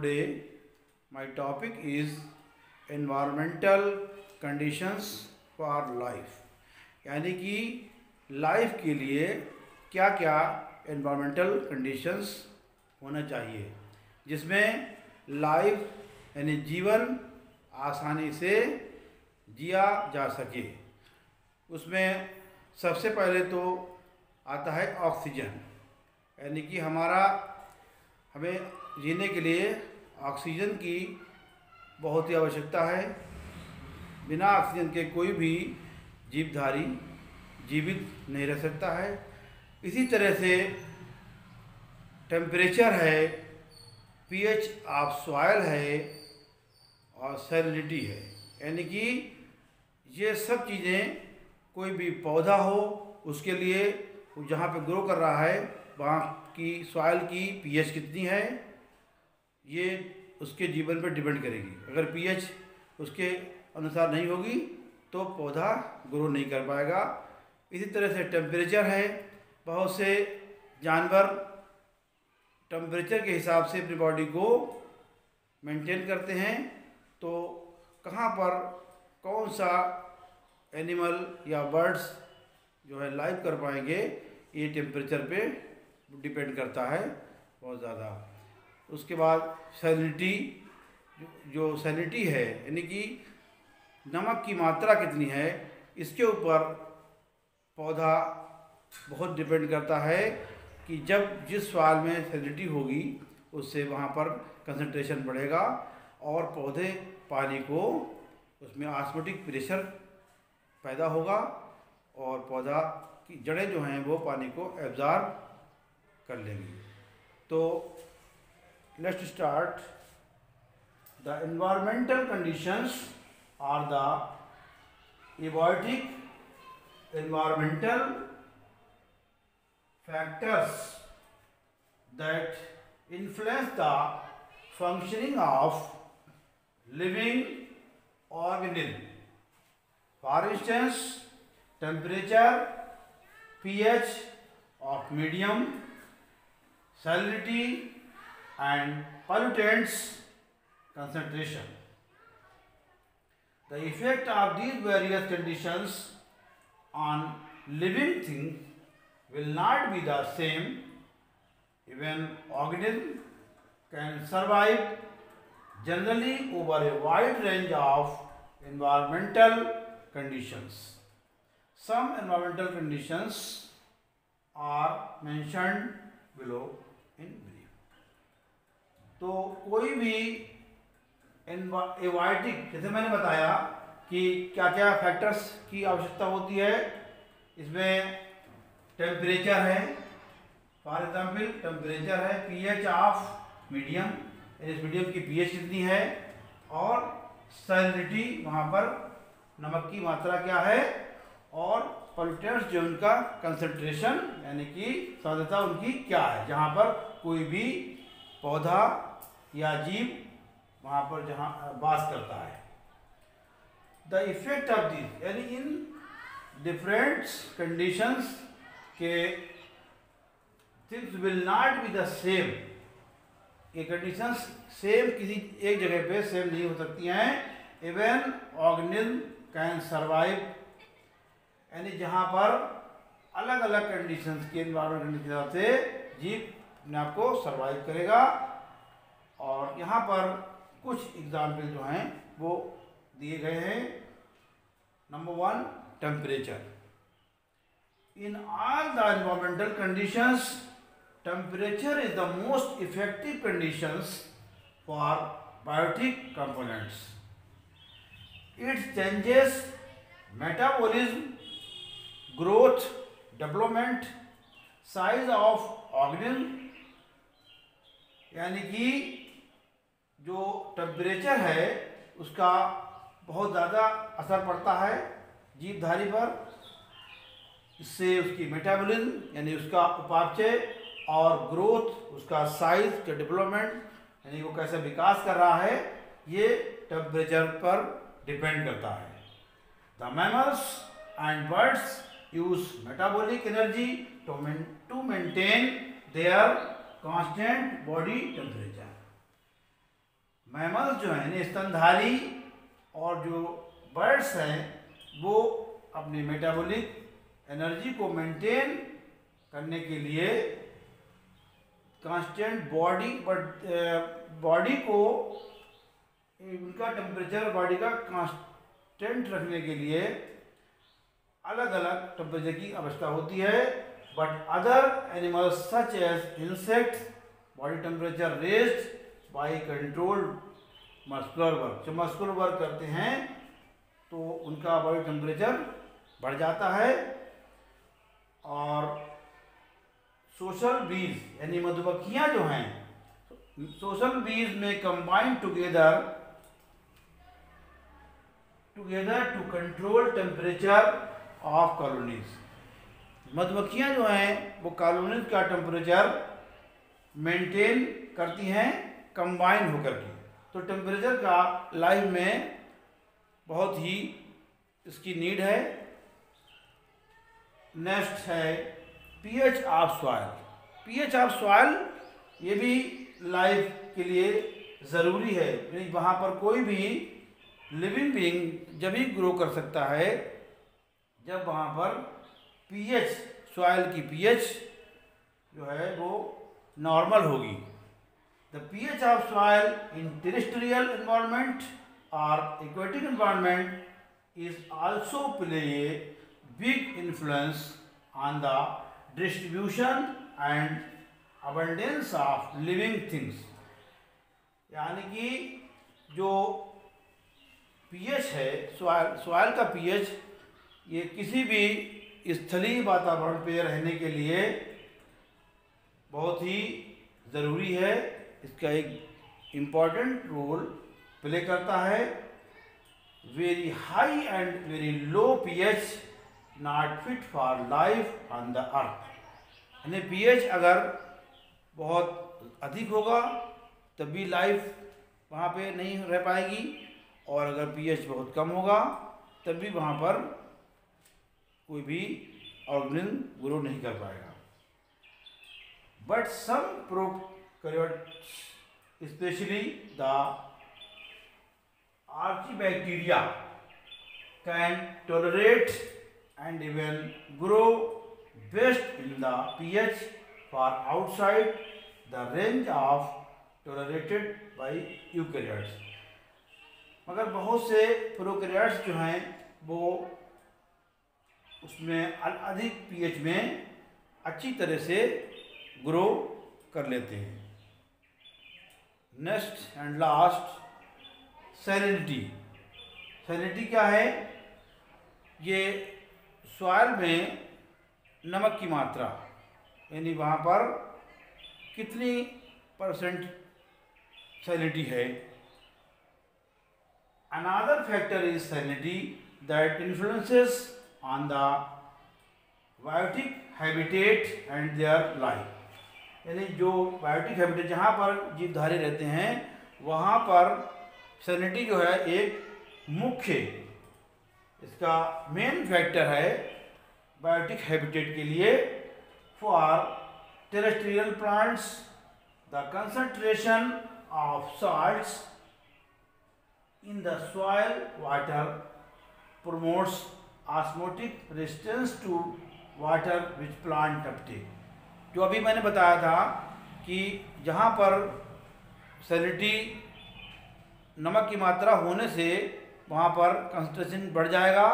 Today my topic is environmental conditions for life, यानी कि life के लिए क्या क्या environmental conditions होना चाहिए जिसमें लाइफ यानी जीवन आसानी से जिया जा सके। उसमें सबसे पहले तो आता है ऑक्सीजन, यानी कि हमें जीने के लिए ऑक्सीजन की बहुत ही आवश्यकता है। बिना ऑक्सीजन के कोई भी जीवधारी जीवित नहीं रह सकता है। इसी तरह से टेम्परेचर है, पीएच ऑफ सॉइल है और सैलिनिटी है, यानी कि ये सब चीज़ें कोई भी पौधा हो उसके लिए जहाँ पे ग्रो कर रहा है वहाँ की सॉइल की पीएच कितनी है ये उसके जीवन पर डिपेंड करेगी। अगर पीएच उसके अनुसार नहीं होगी तो पौधा ग्रो नहीं कर पाएगा। इसी तरह से टेम्परेचर है, बहुत से जानवर टेम्परेचर के हिसाब से अपनी बॉडी को मेंटेन करते हैं। तो कहाँ पर कौन सा एनिमल या बर्ड्स जो है लाइव कर पाएंगे ये टेम्परेचर पे डिपेंड करता है बहुत ज़्यादा। उसके बाद सैलिनिटी, जो सैलिनिटी है यानी कि नमक की मात्रा कितनी है, इसके ऊपर पौधा बहुत डिपेंड करता है कि जब जिस सॉइल में सैलिनिटी होगी उससे वहाँ पर कंसंट्रेशन बढ़ेगा और पौधे पानी को उसमें ऑस्मोटिक प्रेशर पैदा होगा और पौधा की जड़ें जो हैं वो पानी को एब्जॉर्ब कर लेंगी। तो let's start. The environmental conditions are the abiotic environmental factors that influence the functioning of living organism. For instance, temperature, pH of medium, salinity and pollutants concentration. The effect of these various conditions on living things will not be the same. Even organism can survive generally over a wide range of environmental conditions. Some environmental conditions are mentioned below in brief. तो कोई भी abiotic, जैसे मैंने बताया कि क्या क्या factors की आवश्यकता होती है, इसमें टेम्परेचर है, फॉर एग्जाम्पल टेम्परेचर है, पीएच ऑफ मीडियम, इस मीडियम की पीएच कितनी है, और सैलिनिटी वहाँ पर नमक की मात्रा क्या है, और पोल्यूटेंट्स जो उनका कंसंट्रेशन यानी कि सांद्रता उनकी क्या है, जहाँ पर कोई भी पौधा या जीव वहाँ पर जहाँ वास करता है। द इफेक्ट ऑफ दिस, यानी इन डिफरेंट कंडीशंस के things will not be the same. ये कंडीशंस सेम किसी एक जगह पे सेम नहीं हो सकती हैं। इवन ऑर्गेनिज्म कैन सर्वाइव, यानी जहाँ पर अलग अलग कंडीशंस के एनवायरमेंट के हिसाब से जीव अपने आप को सर्वाइव करेगा। और यहाँ पर कुछ एग्जाम्पल जो हैं वो दिए गए हैं। Number 1, temperature. In all the environmental conditions, temperature is the most effective conditions for biotic components. It changes metabolism, growth, development, size of organism, यानी कि जो टेम्परेचर है उसका बहुत ज़्यादा असर पड़ता है जीवधारी पर। इससे उसकी मेटाबॉलिज्म यानी उसका उपापचय और ग्रोथ, उसका साइज का डेवलपमेंट यानी वो कैसे विकास कर रहा है, ये टेम्परेचर पर डिपेंड करता है। The mammals and birds use metabolic energy to maintain their constant body temperature. Mammals जो हैं यानी स्तनधारी और जो बर्ड्स हैं वो अपनी मेटाबॉलिक एनर्जी को मेंटेन करने के लिए कांस्टेंट बॉडी को उनका टेम्परेचर बॉडी का कांस्टेंट रखने के लिए अलग अलग टेम्परेचर की आवश्यकता होती है। But other animals such as insects body temperature raised by controlled muscular work. जब मस्कुलर वर्क करते हैं तो उनका बॉडी टेम्परेचर बढ़ जाता है। और सोशल बीज यानी मधुमक्खियां जो हैं सोशल बीज में combine together to control temperature of colonies. मधुमक्खियां जो हैं वो कॉलोनीज का टेम्परेचर मेंटेन करती हैं कंबाइन होकर के। तो टेम्परेचर का लाइफ में बहुत ही इसकी नीड है। नेक्स्ट है pH of soil. PH of soil ये भी लाइफ के लिए ज़रूरी है। यानी वहाँ पर कोई भी लिविंग बीइंग जब ही ग्रो कर सकता है जब वहाँ पर पीएच सॉइल की पीएच जो है वो नॉर्मल होगी। The pH of soil in terrestrial environment और aquatic environment is also play a big influence on the distribution and abundance of living things. यानी कि जो पीएच है सॉइल का पीएच ये किसी भी स्थलीय वातावरण पे रहने के लिए बहुत ही ज़रूरी है। इसका एक इम्पॉर्टेंट रोल प्ले करता है। Very high and very low pH not fit for life on the earth. यानी पीएच अगर बहुत अधिक होगा तब भी लाइफ वहाँ पे नहीं रह पाएगी और अगर पीएच बहुत कम होगा तब भी वहाँ पर कोई भी ऑर्गेनिज्म ग्रो नहीं कर पाएगा। But some prokaryotes specially the archaebacteria can tolerate and even grow best in the pH far outside the range of tolerated by eukaryotes। मगर बहुत से प्रोकैरियोट्स जो हैं वो उसमें अधिक पीएच में अच्छी तरह से ग्रो कर लेते हैं। Next and last salinity. Salinity क्या है? ये सॉइल में नमक की मात्रा यानी वहाँ पर कितनी परसेंट सैलिनिटी है। Another factor is salinity that influences on the biotic habitat and their life. यानी जो बायोटिक हैबिटेट जहाँ पर जीवधारी रहते हैं वहाँ पर सैलिनिटी जो है एक मुख्य इसका मेन फैक्टर है बायोटिक हैबिटेट के लिए। For terrestrial plants the concentration of salts in the soil water promotes osmotic resistance to water which plant uptake. जो अभी मैंने बताया था कि जहाँ पर सैलिनिटी नमक की मात्रा होने से वहाँ पर कंसंट्रेशन बढ़ जाएगा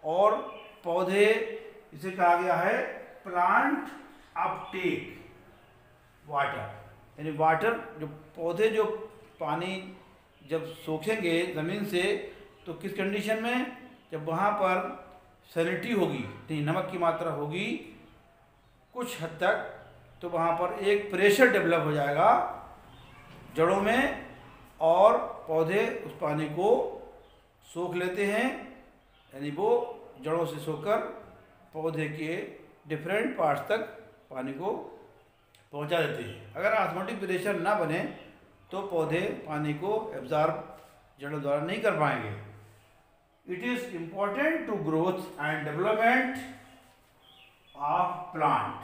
और पौधे इसे कहा गया है प्लांट अपटेक वाटर। यानी वाटर जो पौधे जो पानी जब सोखेंगे ज़मीन से तो किस कंडीशन में, जब वहाँ पर सैलिनिटी होगी नहीं नमक की मात्रा होगी कुछ हद तक तो वहाँ पर एक प्रेशर डेवलप हो जाएगा जड़ों में और पौधे उस पानी को सोख लेते हैं। यानी वो जड़ों से सोकर पौधे के डिफरेंट पार्ट्स तक पानी को पहुंचा देते हैं। अगर ऑस्मोटिक प्रेशर ना बने तो पौधे पानी को एब्जॉर्ब जड़ों द्वारा नहीं कर पाएंगे। It is important to growth and development of plant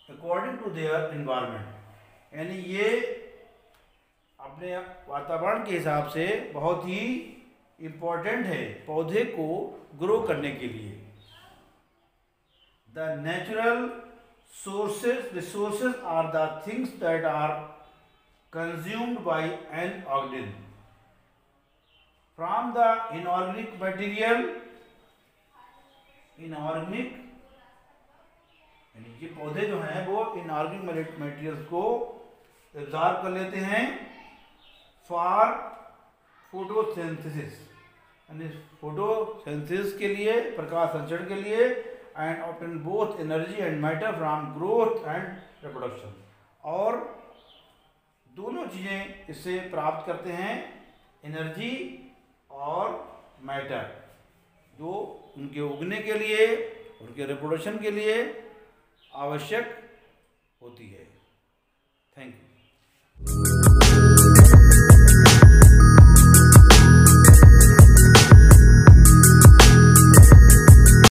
according to their environment. यानी ये अपने वातावरण के हिसाब से बहुत ही इम्पोर्टेंट है पौधे को ग्रो करने के लिए। The natural resources are the things that are consumed by an organism from the inorganic material. Inorganic यानी ये पौधे जो हैं वो इनऑर्गेनिक मटेरियल्स को एब्जॉर्ब कर लेते हैं फॉर फोटोसिंथेसिस, यानी फोटोसिंथेसिस के लिए, प्रकाश संचरण के लिए, and obtain both energy and matter from growth and reproduction. और दोनों चीज़ें इससे प्राप्त करते हैं, एनर्जी और मैटर, जो उनके उगने के लिए, उनके रिप्रोडक्शन के लिए आवश्यक होती है। Thank you.